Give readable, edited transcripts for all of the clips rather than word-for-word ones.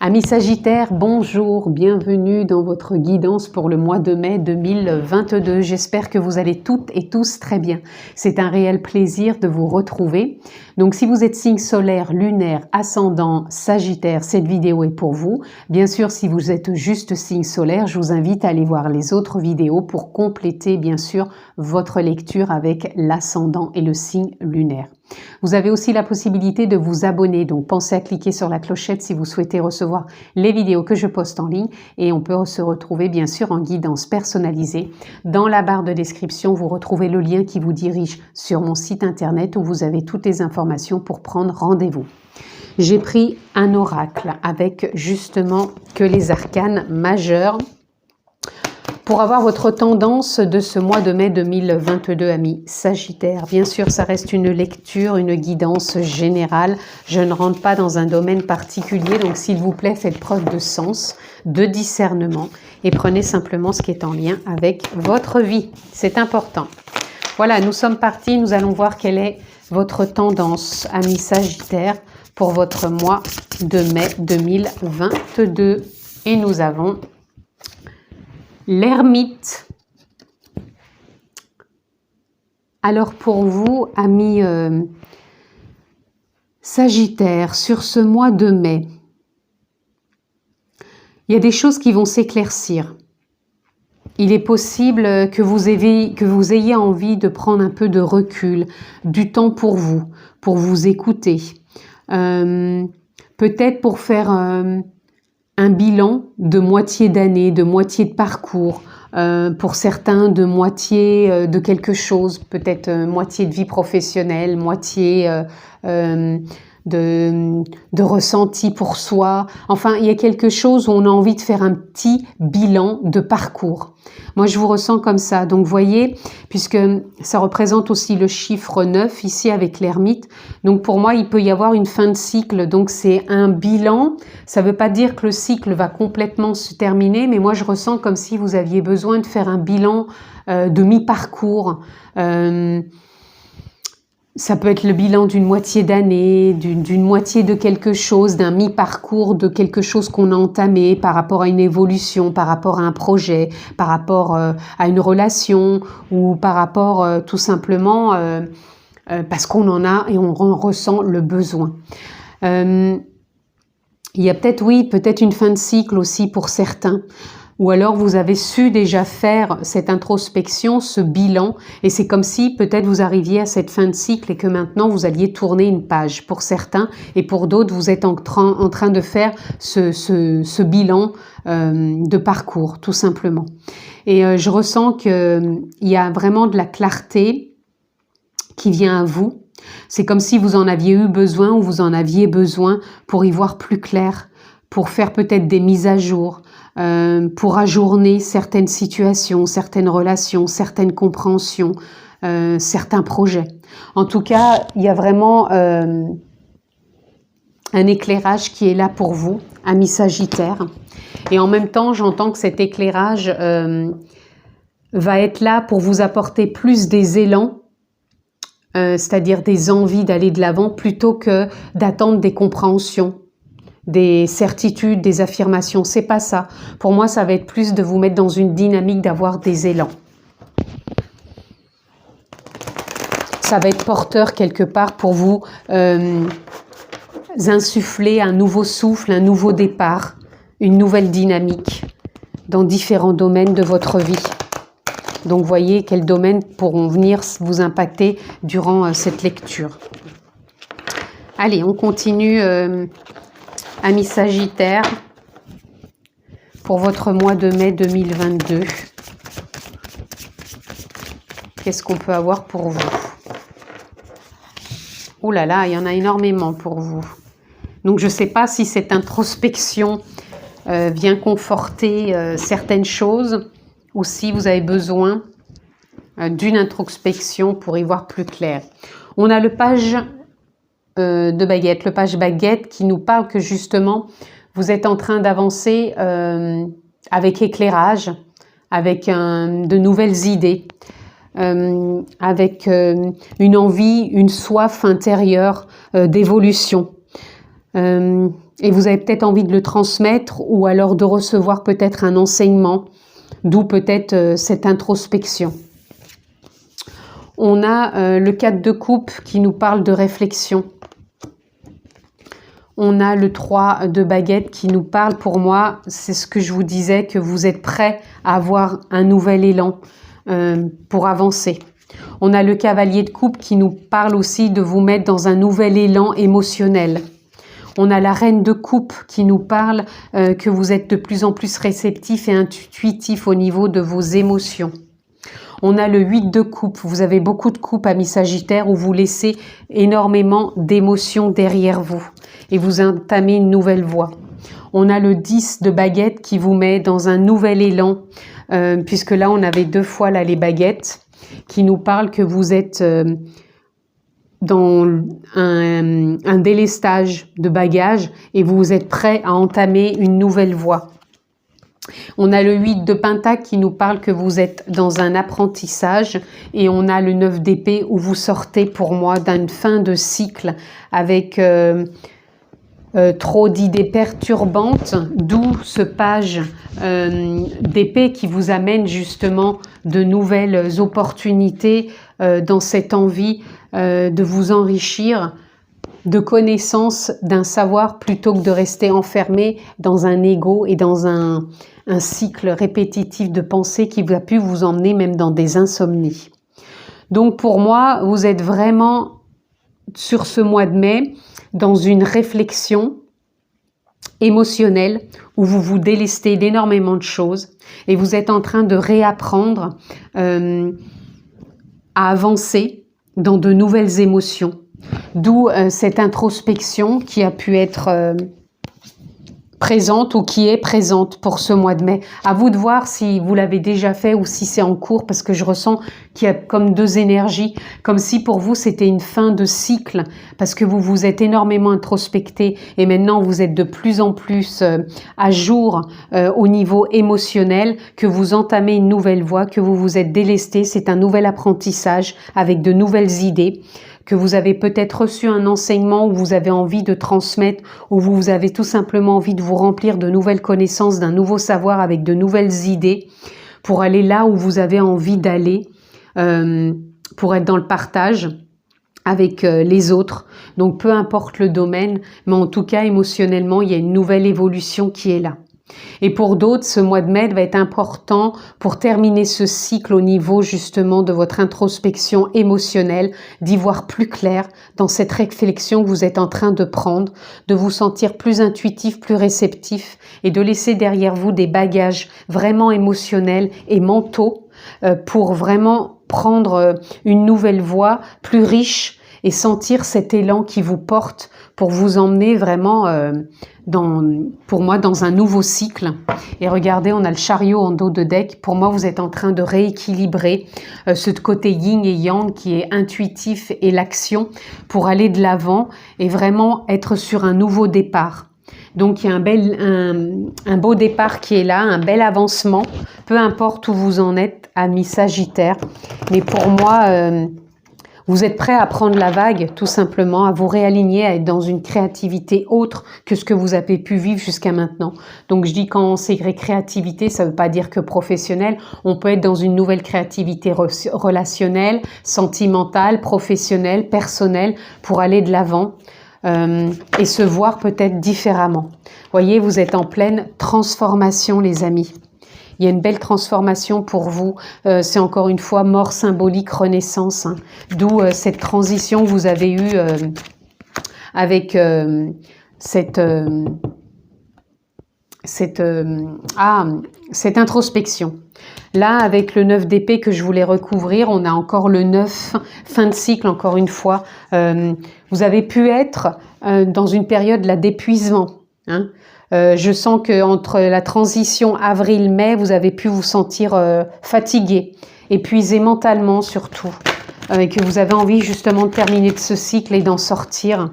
Amis Sagittaires, bonjour, bienvenue dans votre guidance pour le mois de mai 2022. J'espère que vous allez toutes et tous très bien. C'est un réel plaisir de vous retrouver. Donc si vous êtes signe solaire, lunaire, ascendant, Sagittaire, cette vidéo est pour vous. Bien sûr, si vous êtes juste signe solaire, je vous invite à aller voir les autres vidéos pour compléter bien sûr votre lecture avec l'ascendant et le signe lunaire. Vous avez aussi la possibilité de vous abonner, donc pensez à cliquer sur la clochette si vous souhaitez recevoir les vidéos que je poste en ligne et on peut se retrouver bien sûr en guidance personnalisée. Dans la barre de description, vous retrouvez le lien qui vous dirige sur mon site internet où vous avez toutes les informations pour prendre rendez-vous. J'ai pris un oracle avec justement que les arcanes majeurs pour avoir votre tendance de ce mois de mai 2022, amis Sagittaires. Bien sûr, ça reste une lecture, une guidance générale. Je ne rentre pas dans un domaine particulier, donc s'il vous plaît, faites preuve de sens, de discernement et prenez simplement ce qui est en lien avec votre vie. C'est important. Voilà, nous sommes partis. Nous allons voir quelle est votre tendance, amis Sagittaires, pour votre mois de mai 2022. Et nous avons l'ermite. Alors pour vous, amis Sagittaires, sur ce mois de mai, il y a des choses qui vont s'éclaircir. Il est possible que vous ayez envie de prendre un peu de recul, du temps pour vous écouter. Peut-être pour faire un bilan de moitié d'année, de moitié de parcours, pour certains de moitié de quelque chose, peut-être moitié de vie professionnelle, moitié de ressenti pour soi. Enfin, il y a quelque chose où on a envie de faire un petit bilan de parcours. Moi, je vous ressens comme ça. Donc, voyez, puisque ça représente aussi le chiffre 9 ici avec l'ermite. Donc, pour moi, il peut y avoir une fin de cycle. Donc, c'est un bilan. Ça ne veut pas dire que le cycle va complètement se terminer, mais moi, je ressens comme si vous aviez besoin de faire un bilan de mi-parcours. Ça peut être le bilan d'une moitié d'année, d'une moitié de quelque chose, d'un mi-parcours de quelque chose qu'on a entamé par rapport à une évolution, par rapport à un projet, par rapport à une relation ou par rapport tout simplement parce qu'on en a et on ressent le besoin. Il y a peut-être, oui, peut-être une fin de cycle aussi pour certains. Ou alors vous avez su déjà faire cette introspection, ce bilan, et c'est comme si peut-être vous arriviez à cette fin de cycle et que maintenant vous alliez tourner une page pour certains, et pour d'autres vous êtes en train de faire ce bilan de parcours, tout simplement. Et je ressens qu'il y a vraiment de la clarté qui vient à vous. C'est comme si vous en aviez eu besoin ou vous en aviez besoin pour y voir plus clair, pour faire peut-être des mises à jour, pour ajourner certaines situations, certaines relations, certaines compréhensions, certains projets. En tout cas, il y a vraiment un éclairage qui est là pour vous, amis Sagittaires. Et en même temps, j'entends que cet éclairage va être là pour vous apporter plus des élans, c'est-à-dire des envies d'aller de l'avant plutôt que d'attendre des compréhensions, des certitudes, des affirmations. C'est pas ça. Pour moi, ça va être plus de vous mettre dans une dynamique d'avoir des élans. Ça va être porteur quelque part pour vous insuffler un nouveau souffle, un nouveau départ, une nouvelle dynamique dans différents domaines de votre vie. Donc, voyez quels domaines pourront venir vous impacter durant cette lecture. Allez, on continue, amis Sagittaires, pour votre mois de mai 2022. Qu'est-ce qu'on peut avoir pour vous? Oh là là, il y en a énormément pour vous. Donc, je ne sais pas si cette introspection vient conforter certaines choses ou si vous avez besoin d'une introspection pour y voir plus clair. On a le page de baguette, le page baguette qui nous parle que justement vous êtes en train d'avancer avec éclairage, avec de nouvelles idées, avec une envie, une soif intérieure d'évolution. et vous avez peut-être envie de le transmettre ou alors de recevoir peut-être un enseignement, d'où peut-être cette introspection. On a le 4 de coupe qui nous parle de réflexion. On a le 3 de baguette qui nous parle, pour moi, c'est ce que je vous disais, que vous êtes prêt à avoir un nouvel élan pour avancer. On a le cavalier de coupe qui nous parle aussi de vous mettre dans un nouvel élan émotionnel. On a la reine de coupe qui nous parle que vous êtes de plus en plus réceptif et intuitif au niveau de vos émotions. On a le 8 de coupe. Vous avez beaucoup de coupes, amis Sagittaires, où vous laissez énormément d'émotions derrière vous et vous entamez une nouvelle voie. On a le 10 de baguette qui vous met dans un nouvel élan, puisque là, on avait 2 fois là, les baguettes, qui nous parlent que vous êtes dans un délestage de bagages et vous êtes prêt à entamer une nouvelle voie. On a le 8 de pentacle qui nous parle que vous êtes dans un apprentissage et on a le 9 d'épée où vous sortez pour moi d'une fin de cycle avec trop d'idées perturbantes, d'où ce page d'épée qui vous amène justement de nouvelles opportunités dans cette envie de vous enrichir de connaissances, d'un savoir, plutôt que de rester enfermé dans un ego et dans un cycle répétitif de pensée qui va pu vous emmener même dans des insomnies. Donc pour moi, vous êtes vraiment sur ce mois de mai dans une réflexion émotionnelle où vous vous délestez d'énormément de choses et vous êtes en train de réapprendre à avancer dans de nouvelles émotions. D'où cette introspection qui a pu être présente ou qui est présente pour ce mois de mai. À vous de voir si vous l'avez déjà fait ou si c'est en cours, parce que je ressens qu'il y a comme 2 énergies, comme si pour vous c'était une fin de cycle, parce que vous vous êtes énormément introspecté et maintenant vous êtes de plus en plus à jour au niveau émotionnel, que vous entamez une nouvelle voie, que vous vous êtes délesté, c'est un nouvel apprentissage avec de nouvelles idées, que vous avez peut-être reçu un enseignement où vous avez envie de transmettre, où vous avez tout simplement envie de vous remplir de nouvelles connaissances, d'un nouveau savoir avec de nouvelles idées pour aller là où vous avez envie d'aller, pour être dans le partage avec les autres. Donc peu importe le domaine, mais en tout cas émotionnellement, il y a une nouvelle évolution qui est là. Et pour d'autres, ce mois de mai va être important pour terminer ce cycle au niveau justement de votre introspection émotionnelle, d'y voir plus clair dans cette réflexion que vous êtes en train de prendre, de vous sentir plus intuitif, plus réceptif et de laisser derrière vous des bagages vraiment émotionnels et mentaux pour vraiment prendre une nouvelle voie plus riche et sentir cet élan qui vous porte pour vous emmener vraiment pour moi dans un nouveau cycle. Et regardez, on a le chariot en dos de deck. Pour moi, vous êtes en train de rééquilibrer ce côté yin et yang qui est intuitif et l'action pour aller de l'avant et vraiment être sur un nouveau départ. Donc il y a un beau départ qui est là, un bel avancement, peu importe où vous en êtes, amis Sagittaires. Mais pour moi, vous êtes prêt à prendre la vague, tout simplement, à vous réaligner, à être dans une créativité autre que ce que vous avez pu vivre jusqu'à maintenant. Donc je dis quand c'est créativité, ça ne veut pas dire que professionnel. On peut être dans une nouvelle créativité relationnelle, sentimentale, professionnelle, personnelle, pour aller de l'avant et se voir peut-être différemment. Voyez, vous êtes en pleine transformation, les amis. Il y a une belle transformation pour vous. C'est encore une fois mort symbolique, renaissance. Hein. D'où cette transition que vous avez eue avec cette introspection. Là, avec le 9 d'épée que je voulais recouvrir, on a encore le 9, fin de cycle, encore une fois. Vous avez pu être dans une période d'épuisement. Hein. Je sens qu'entre la transition avril-mai, vous avez pu vous sentir fatigué, épuisé mentalement surtout, et que vous avez envie justement de terminer de ce cycle et d'en sortir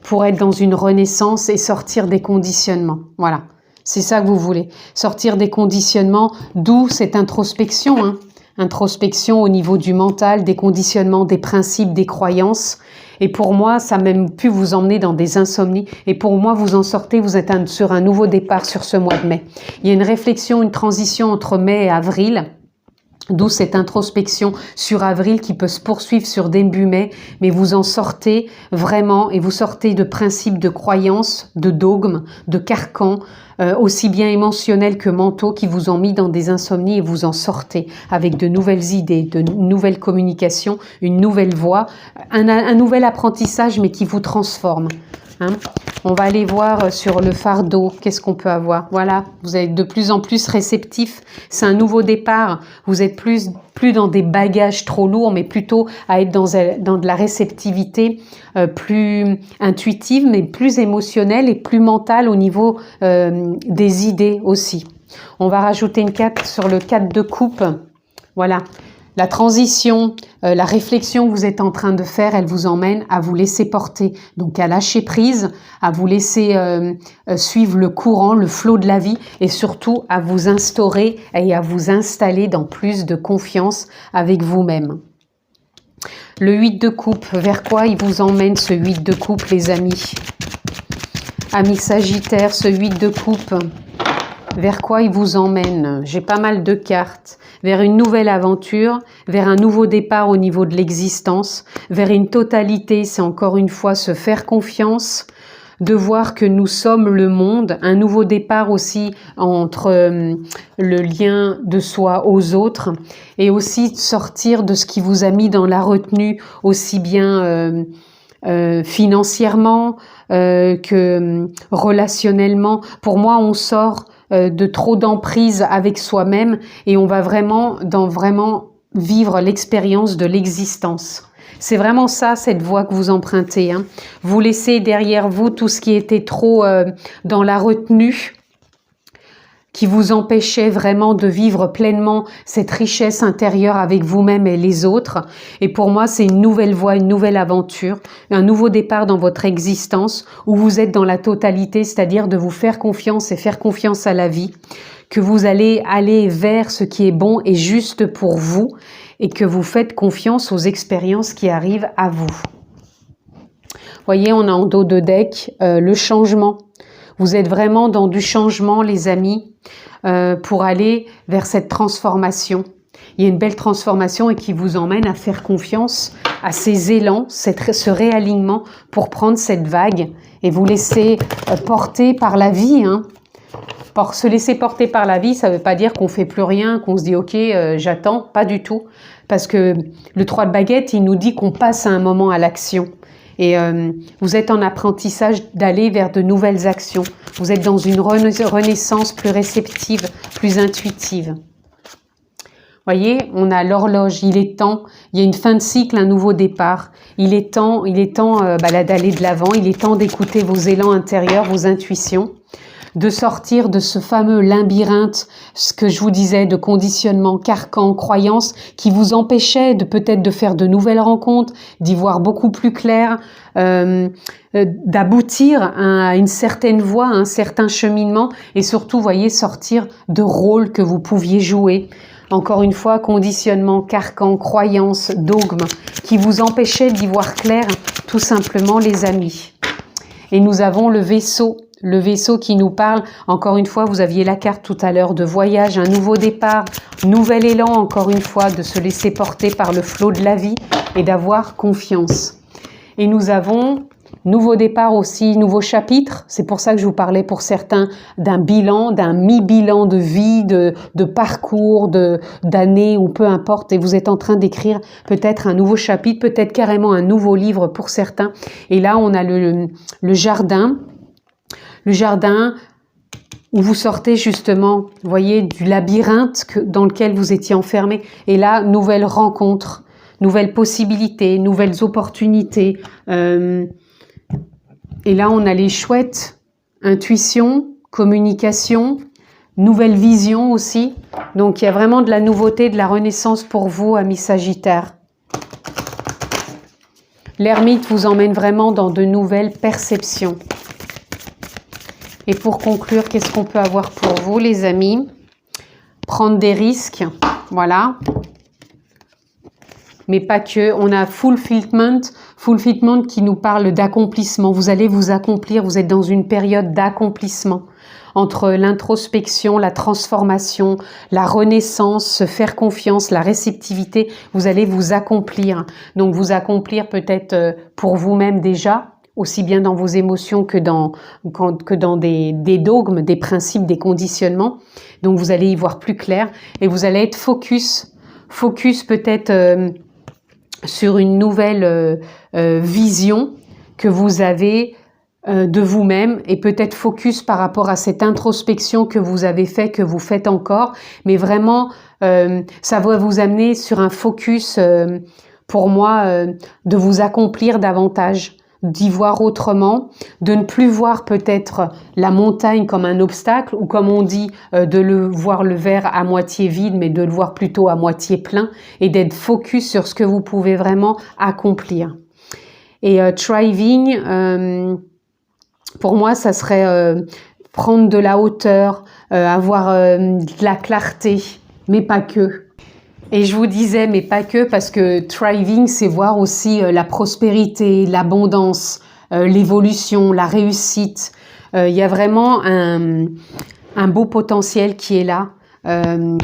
pour être dans une renaissance et sortir des conditionnements. Voilà, c'est ça que vous voulez, sortir des conditionnements, d'où cette introspection, hein, Introspection au niveau du mental, des conditionnements, des principes, des croyances. Et pour moi, ça a même pu vous emmener dans des insomnies. Et pour moi, vous en sortez, vous êtes sur un nouveau départ sur ce mois de mai. Il y a une réflexion, une transition entre mai et avril. D'où cette introspection sur avril qui peut se poursuivre sur début mai, mais vous en sortez vraiment et vous sortez de principes, de croyances, de dogmes, de carcans, aussi bien émotionnels que mentaux qui vous ont mis dans des insomnies et vous en sortez avec de nouvelles idées, de nouvelles communications, une nouvelle voie, un nouvel apprentissage mais qui vous transforme. On va aller voir sur le fardeau, qu'est-ce qu'on peut avoir. Voilà, vous êtes de plus en plus réceptif, c'est un nouveau départ, vous êtes plus dans des bagages trop lourds, mais plutôt à être dans de la réceptivité plus intuitive, mais plus émotionnelle et plus mentale au niveau des idées aussi. On va rajouter une carte sur le 4 de coupe, voilà. La transition, la réflexion que vous êtes en train de faire, elle vous emmène à vous laisser porter, donc à lâcher prise, à vous laisser suivre le courant, le flot de la vie et surtout à vous instaurer et à vous installer dans plus de confiance avec vous-même. Le 8 de coupe, vers quoi il vous emmène ce 8 de coupe les amis? Amis Sagittaire, ce 8 de coupe, vers quoi il vous emmène? J'ai pas mal de cartes. Vers une nouvelle aventure, vers un nouveau départ au niveau de l'existence, vers une totalité, c'est encore une fois se faire confiance, de voir que nous sommes le monde, un nouveau départ aussi entre le lien de soi aux autres et aussi sortir de ce qui vous a mis dans la retenue aussi bien financièrement que relationnellement. Pour moi, on sort de trop d'emprise avec soi-même et on va vraiment vivre l'expérience de l'existence. C'est vraiment ça, cette voie que vous empruntez. Vous laissez derrière vous tout ce qui était trop dans la retenue, qui vous empêchait vraiment de vivre pleinement cette richesse intérieure avec vous-même et les autres. Et pour moi, c'est une nouvelle voie, une nouvelle aventure, un nouveau départ dans votre existence où vous êtes dans la totalité, c'est-à-dire de vous faire confiance et faire confiance à la vie, que vous allez aller vers ce qui est bon et juste pour vous et que vous faites confiance aux expériences qui arrivent à vous. Voyez, on a en dos de deck le changement. Vous êtes vraiment dans du changement, les amis, pour aller vers cette transformation. Il y a une belle transformation et qui vous emmène à faire confiance à ces élans, ce réalignement pour prendre cette vague et vous laisser porter par la vie. Pour se laisser porter par la vie, ça ne veut pas dire qu'on ne fait plus rien, qu'on se dit « ok, j'attends », pas du tout. Parce que le 3 de baguette, il nous dit qu'on passe à un moment à l'action. Et vous êtes en apprentissage d'aller vers de nouvelles actions. Vous êtes dans une renaissance plus réceptive, plus intuitive. Voyez, on a l'horloge, il est temps, il y a une fin de cycle, un nouveau départ. Il est temps d'aller de l'avant, il est temps d'écouter vos élans intérieurs, vos intuitions, de sortir de ce fameux labyrinthe, ce que je vous disais, de conditionnement, carcan, croyances, qui vous empêchait peut-être de faire de nouvelles rencontres, d'y voir beaucoup plus clair, d'aboutir à une certaine voie, à un certain cheminement, et surtout, voyez, sortir de rôles que vous pouviez jouer. Encore une fois, conditionnement, carcan, croyances, dogmes, qui vous empêchaient d'y voir clair, tout simplement, les amis. Et nous avons le vaisseau qui nous parle. Encore une fois, vous aviez la carte tout à l'heure de voyage, un nouveau départ, nouvel élan, encore une fois, de se laisser porter par le flot de la vie et d'avoir confiance. Et nous avons nouveau départ aussi, nouveau chapitre. C'est pour ça que je vous parlais pour certains d'un bilan, d'un mi-bilan de vie, de parcours, d'années ou peu importe. Et vous êtes en train d'écrire peut-être un nouveau chapitre, peut-être carrément un nouveau livre pour certains. Et là, on a le jardin. Le jardin où vous sortez justement, vous voyez, du labyrinthe dans lequel vous étiez enfermé. Et là, nouvelles rencontres, nouvelles possibilités, nouvelles opportunités. Et là, on a les chouettes, intuition, communication, nouvelle vision aussi. Donc, il y a vraiment de la nouveauté, de la renaissance pour vous, amis Sagittaires. L'ermite vous emmène vraiment dans de nouvelles perceptions. Et pour conclure, qu'est-ce qu'on peut avoir pour vous, les amis? Prendre des risques, voilà. mais pas que. On a fulfillment qui nous parle d'accomplissement. Vous allez vous accomplir, vous êtes dans une période d'accomplissement. Entre l'introspection, la transformation, la renaissance, se faire confiance, la réceptivité, vous allez vous accomplir. Donc vous accomplir peut-être pour vous-même déjà, aussi bien dans vos émotions que dans des dogmes, des principes, des conditionnements. Donc vous allez y voir plus clair et vous allez être focus peut-être sur une nouvelle vision que vous avez de vous-même et peut-être focus par rapport à cette introspection que vous avez fait, que vous faites encore, mais vraiment ça va vous amener sur un focus pour moi de vous accomplir davantage, d'y voir autrement, de ne plus voir peut-être la montagne comme un obstacle ou comme on dit de voir le verre à moitié vide mais de le voir plutôt à moitié plein et d'être focus sur ce que vous pouvez vraiment accomplir. Et thriving, pour moi ça serait prendre de la hauteur, avoir de la clarté, mais pas que. Et je vous disais, mais pas que, parce que thriving, c'est voir aussi la prospérité, l'abondance, l'évolution, la réussite. Il y a vraiment un beau potentiel qui est là,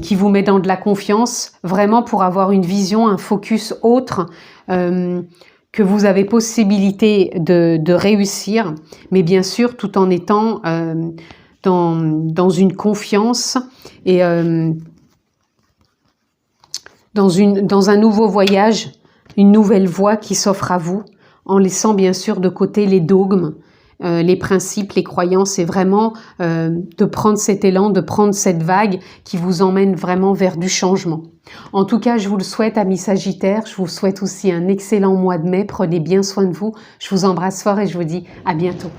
qui vous met dans de la confiance, vraiment pour avoir une vision, un focus autre, que vous avez possibilité de réussir, mais bien sûr tout en étant dans une confiance et dans un nouveau voyage, une nouvelle voie qui s'offre à vous, en laissant bien sûr de côté les dogmes, les principes, les croyances, et vraiment de prendre cet élan, de prendre cette vague qui vous emmène vraiment vers du changement. En tout cas, je vous le souhaite, amis Sagittaires, je vous souhaite aussi un excellent mois de mai, prenez bien soin de vous, je vous embrasse fort et je vous dis à bientôt.